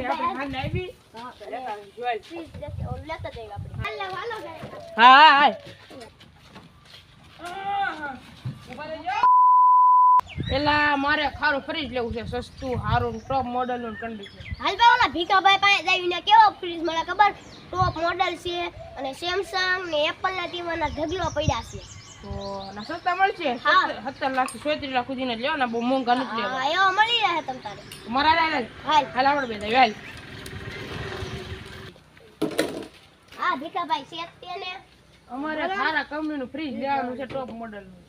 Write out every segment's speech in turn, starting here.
આપણે ખાન આવી હા લેતા જોઈ ફ્રીજ લેતા જઈએ આપણે હાલો હા હા એલા મારે ખારું ફ્રીજ લેવું છે સસ્તું હારું ટોપ મોડલ નું કન્ડિશન હાલ ભાઈ ઓલા ભીખાભાઈ પાસે જઈને કેવો ફ્રીજ મળે ખબર ટોપ મોડલ છે અને સેમસંગ ને એપલ ના ટીવી ના ઢગલો પડ્યા છે તો ના સસ્તા મળશે 17 લાખ થી 37 લાખ સુધીના જ લેવાના બહુ મોંઘા નથી લેવા હા એવો મળી રહે તમ તારે મારા હાલ આપણે બે હાલ હા ભીખાભાઈ સેટ તે ને અમારે સારા કંપની નું ફ્રીજ લેવાનું છે ટોપ મોડલ નું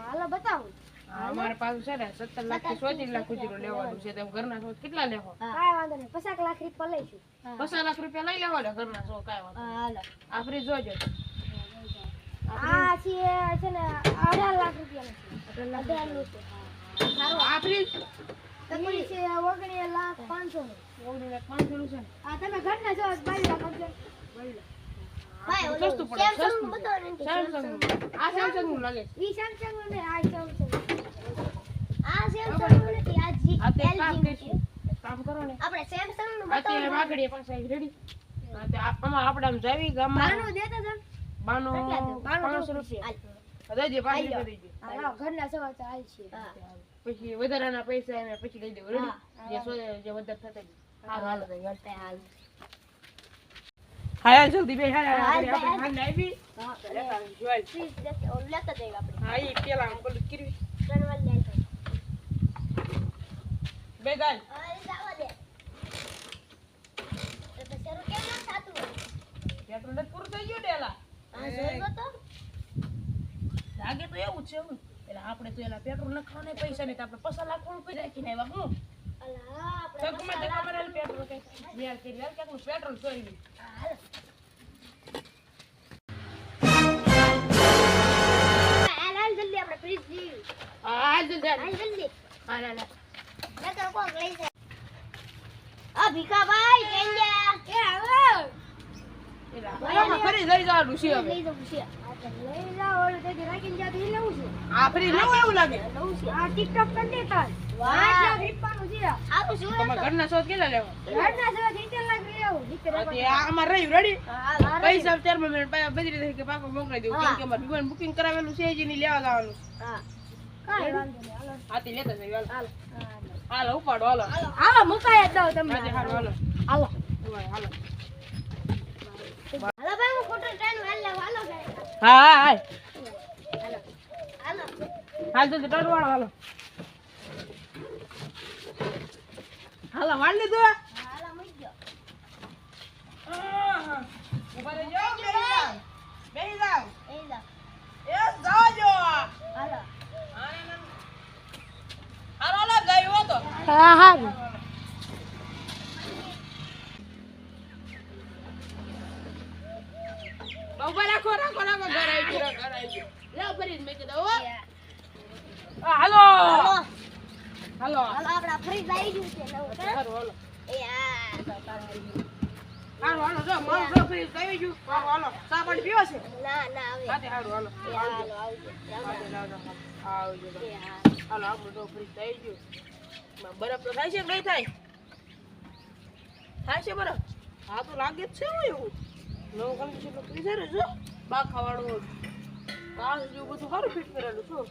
હાલો બતાવો અમારે પાસે છે ને 17 લાખ થી 37 લાખ સુધીનું લેવાનું છે તેમ ઘરના શોધ કેટલા લેવો કાઈ વાંધો નહીં 50 લાખ રૂપિયા લઈશું 50 લાખ રૂપિયા લઈ લેવા ઘરના શોધ કાઈ વાંધો હાલો આ ફ્રીજ જોજો આ છે ને 18 લાખ રૂપિયા નું 18 નું છે આ ફ્રીજ તમારી છે 19 લાખ 500 નું 19 લાખ 500 નું છે આ તમે ઘરના છો 22 લાખ આપજો 22 લાખ ભાઈ સસ્તું પડે સેમસંગ નું બતાવો ને સેમસંગ આ સેમસંગ નું લાગે ઈ સેમસંગ નું ને આ સેમસંગ આ સેમસંગ નું નથી આ જી આ તે કામ LG કરીશું કામ કરો ને આપણે સેમસંગ નું અત્યારે બતાવો વાગડીએ પાસે રેડી હા તે આપણે આમ જાવી ગામમાં બાનો દેતા જમ બાનો બાનો 500 રૂપિયા દેજે 5 રૂપિયા દેજે હા ઘરના સવા ચાલ છે પછી વધારાના પૈસા એને પછી લઈ દેવું રેડી જે વધારે થતા હાલ હાલ જલ્દી બે હાલ આપણે હાલ આવી હા લેતા જોઈ ફ્રીજ લેતા જઈએ આપણે હા ઈ પેલા બોલ કરવી ત્રણ લેતા બે ગાલ હા એ જાવા દે તો શરૂ કેમ ન થાતું પેટ્રોલ ને પૂરું થઈ ગયું ડેલા હા જોઈતો તો લાગે તો એવું છે હું એટલે આપણે તો એલા પેટ્રોલ નખાવાને પૈસા નહીં તો આપણે 50 લાખ રૂપિયા રાખીને આવ્યા હું અલા આપણે તકમાં તમારે પેટ્રોલ કઈ યાર કે યાર કે પેટ્રોલ ચોરી હાલ જલ્દી આપણે ફ્રીજ જી હા જલ્દી હાલ જલ્દી હા ના નકર કોક લઈ જાય આ ભીખાભાઈ કેંજા એ આવો એલા ફરી લઈ જવાનું છે હવે લઈ જાવ છે લઈ જાવ ઓલું તે રાખીને જા લઈ લઉં છું આ ફરી લેવું એવું લાગે લઉં છું આ ટિકટોક કન્ટેન્ટ વાહ રીપાનું છે આ તો શું તમારા ઘરના શોધ કેટલા લેવા ઘરના જવા 70 લાખ લેવું આ અમાર રહ્યું રેડી પૈસા 13 મિનિટ બદલી દે કે પાકો મોકલી દેવું કેમ કે અમાર વિમાન બુકિંગ કરાવેલું છે જ ની લેવા જવાનું હા કાઈ વાંધો નહીં હાલો હાથી લેતા જઈએ હાલો હાલો ઉપાડો હાલો હાલો મુકાય દઉં તમને હાથી હાલો હાલો હાલો હાલો હાલો ભાઈ હું ખોટો ટ્રેન હાલો હાલો હા હા હાલો હાલો હાલ તો ટોટ વાળો હાલો હાલો વાળ લીધું હાલો મૂકજો ઉભા રહેજો બેહી જાવ એ લો એ જાજો હાલો હાલો લા ગયો તો હા હા ઉભા રાખો ઘર આવી ગયો લે ફરી મેં કીધું હો હાલો હાલો હાલો આપડા ફ્રીજ આવી ગયું છે નવું હાલો હાલો એ હા હાલો હાલો જો મારું જો ફ્રીજ આવી ગયું હાલો હાલો ચા પાણી પીવો છે ના ના હવે હાથે હાલો હાલો હાલો આવજો આવજો હાલો આપણું જો ફ્રીજ આવી ગયું બરફ તો થાય છે કે નહીં થાય છે બરફ હા તો લાગે જ છે એવું નવું કન્ડિશન તો ફ્રીઝર જો બાખા વાળું કાચ જેવું બધું સારું ફિટ કરેલું છું